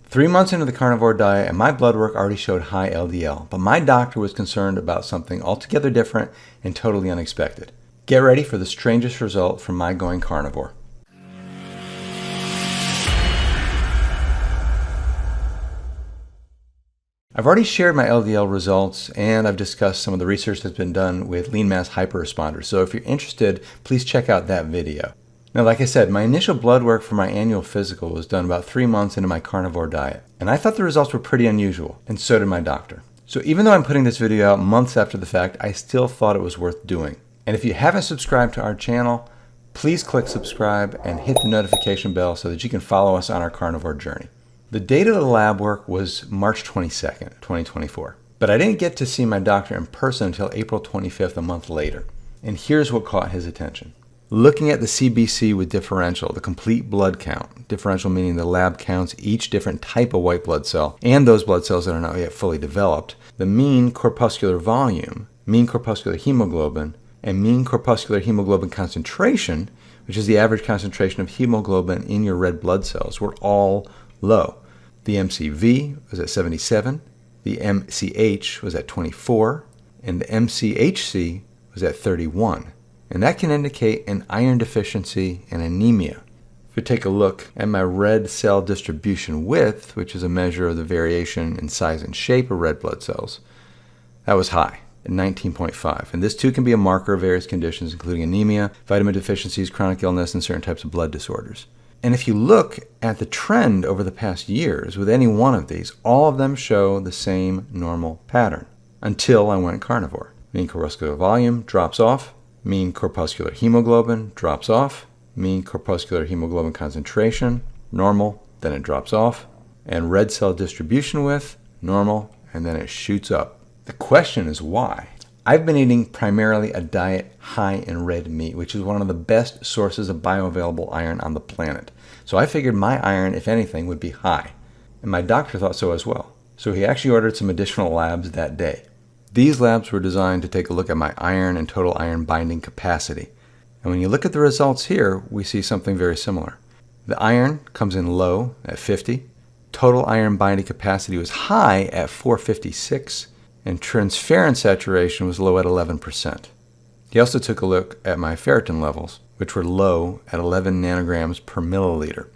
3 months into the carnivore diet, and my blood work already showed high LDL, but my doctor was concerned about something altogether different and totally unexpected. Get ready for the strangest result from my going carnivore. I've already shared my LDL results, and I've discussed some of the research that's been done with lean mass hyperresponders. So if you're interested, please check out that video. Now, like I said, my initial blood work for my annual physical was done about 3 months into my carnivore diet. And I thought the results were pretty unusual, and so did my doctor. So even though I'm putting this video out months after the fact, I still thought it was worth doing. And if you haven't subscribed to our channel, please click subscribe and hit the notification bell so that you can follow us on our carnivore journey. The date of the lab work was March 22nd, 2024. But I didn't get to see my doctor in person until April 25th, a month later. And here's what caught his attention. Looking at the CBC with differential, the complete blood count, differential meaning the lab counts each different type of white blood cell and those blood cells that are not yet fully developed, the mean corpuscular volume, mean corpuscular hemoglobin, and mean corpuscular hemoglobin concentration, which is the average concentration of hemoglobin in your red blood cells, were all low. The MCV was at 77, the MCH was at 24, and the MCHC was at 31. And that can indicate an iron deficiency and anemia. If you take a look at my red cell distribution width, which is a measure of the variation in size and shape of red blood cells, that was high at 19.5. And this too can be a marker of various conditions, including anemia, vitamin deficiencies, chronic illness, and certain types of blood disorders. And if you look at the trend over the past years with any one of these, all of them show the same normal pattern until I went carnivore. Mean corpuscular volume drops off. Mean corpuscular hemoglobin drops off. Mean corpuscular hemoglobin concentration, normal, then it drops off. And red cell distribution width, normal, and then it shoots up. The question is why? I've been eating primarily a diet high in red meat, which is one of the best sources of bioavailable iron on the planet. So I figured my iron, if anything, would be high. And my doctor thought so as well. So he actually ordered some additional labs that day. These labs were designed to take a look at my iron and total iron binding capacity. And when you look at the results here, we see something very similar. The iron comes in low at 50. Total iron binding capacity was high at 456. And transferrin saturation was low at 11%. He also took a look at my ferritin levels, which were low at 11 nanograms per milliliter.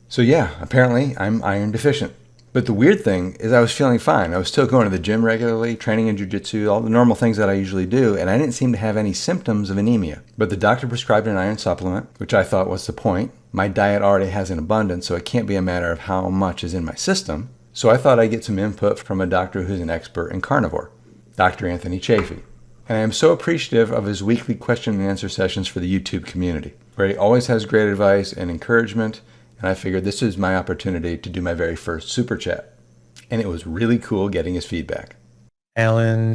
So yeah, apparently I'm iron deficient. But the weird thing is I was feeling fine. I was still going to the gym regularly, training in jiu-jitsu, all the normal things that I usually do, and I didn't seem to have any symptoms of anemia. But the doctor prescribed an iron supplement, which I thought was the point. My diet already has an abundance, so it can't be a matter of how much is in my system. So I thought I'd get some input from a doctor who's an expert in carnivore, Dr. Anthony Chafee. And I am so appreciative of his weekly question and answer sessions for the YouTube community, where he always has great advice and encouragement. And I figured this is my opportunity to do my very first super chat. And it was really cool getting his feedback. Alan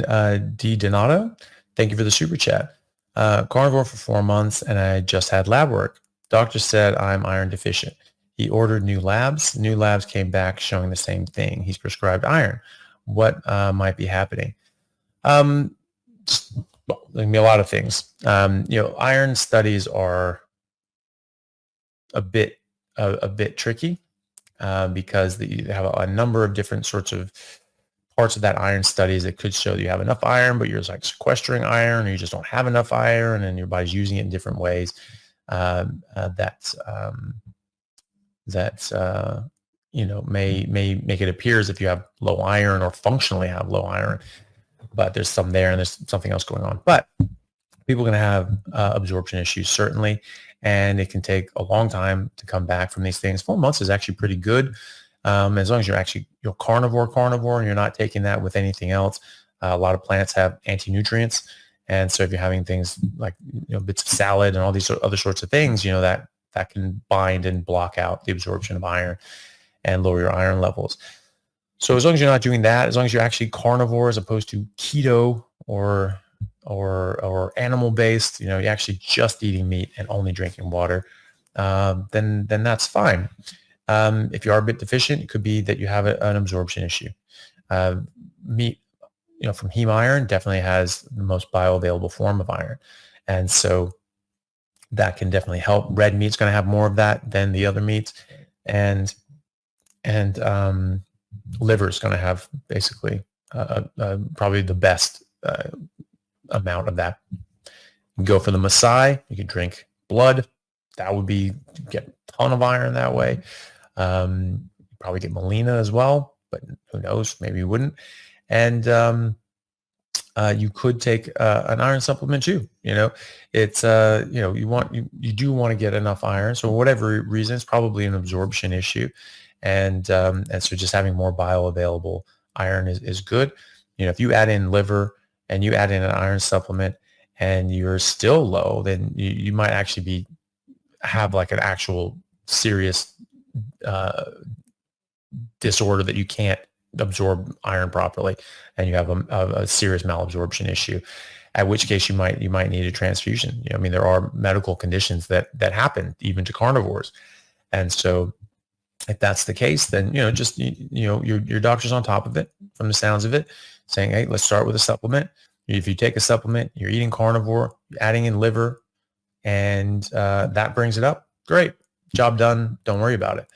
D. Donato, thank you for the super chat. Carnivore for 4 months and I just had lab work. Doctor said I'm iron deficient. He ordered new labs. New labs came back showing the same thing. He's prescribed iron. What might be happening? Well, there can be a lot of things. Iron studies are a bit tricky because you have a number of different sorts of parts of that iron studies that could show that you have enough iron, but you're like sequestering iron, or you just don't have enough iron, and your body's using it in different ways. May make it appear as if you have low iron or functionally have low iron, but there's some there and there's something else going on. But people are going to have absorption issues, certainly. And it can take a long time to come back from these things. 4 months is actually pretty good. As long as you're carnivore and you're not taking that with anything else. A lot of plants have anti-nutrients. And so if you're having things like bits of salad and all these other sorts of things, that can bind and block out the absorption of iron and lower your iron levels. So as long as you're not doing that, as long as you're actually carnivore as opposed to keto or animal based, you're actually just eating meat and only drinking water, then that's fine. If you are a bit deficient, it could be that you have an absorption issue. Meat, from heme iron definitely has the most bioavailable form of iron. And so that can definitely help. Red meat's going to have more of that than the other meats. And and liver is going to have basically probably the best amount of that. You go for the Maasai, you can drink blood. That would be, get a ton of iron that way. Probably get Melina as well, but who knows? Maybe you wouldn't. And you could take an iron supplement too. It's you do want to get enough iron. So for whatever reason, it's probably an absorption issue, and so just having more bioavailable iron is good. If you add in liver and you add in an iron supplement and you're still low, then you might actually have like an actual serious disorder that you can't absorb iron properly, and you have a serious malabsorption issue, at which case you might need a transfusion. There are medical conditions that happen even to carnivores. And so if that's the case, then your doctor's on top of it, from the sounds of it, saying, hey, let's start with a supplement. If you take a supplement, you're eating carnivore, you're adding in liver, and that brings it up, great, job done, don't worry about it.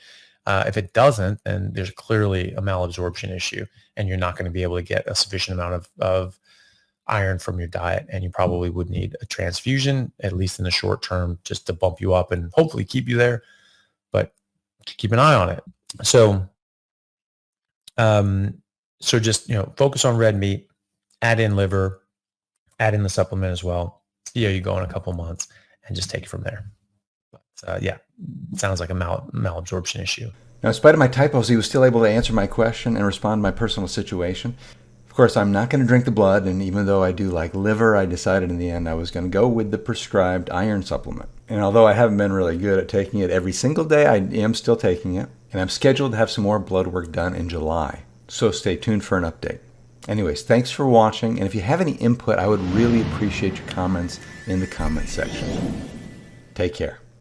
If it doesn't, then there's clearly a malabsorption issue, and you're not going to be able to get a sufficient amount of iron from your diet, and you probably would need a transfusion, at least in the short term, just to bump you up and hopefully keep you there, but keep an eye on it. So just focus on red meat, add in liver, add in the supplement as well. See how you go in a couple months, and just take it from there. It sounds like a malabsorption issue. Now, in spite of my typos, he was still able to answer my question and respond to my personal situation. Of course, I'm not going to drink the blood, and even though I do like liver, I decided in the end I was going to go with the prescribed iron supplement. And although I haven't been really good at taking it every single day, I am still taking it, and I'm scheduled to have some more blood work done in July. So stay tuned for an update. Anyways, thanks for watching, and if you have any input, I would really appreciate your comments in the comment section. Take care.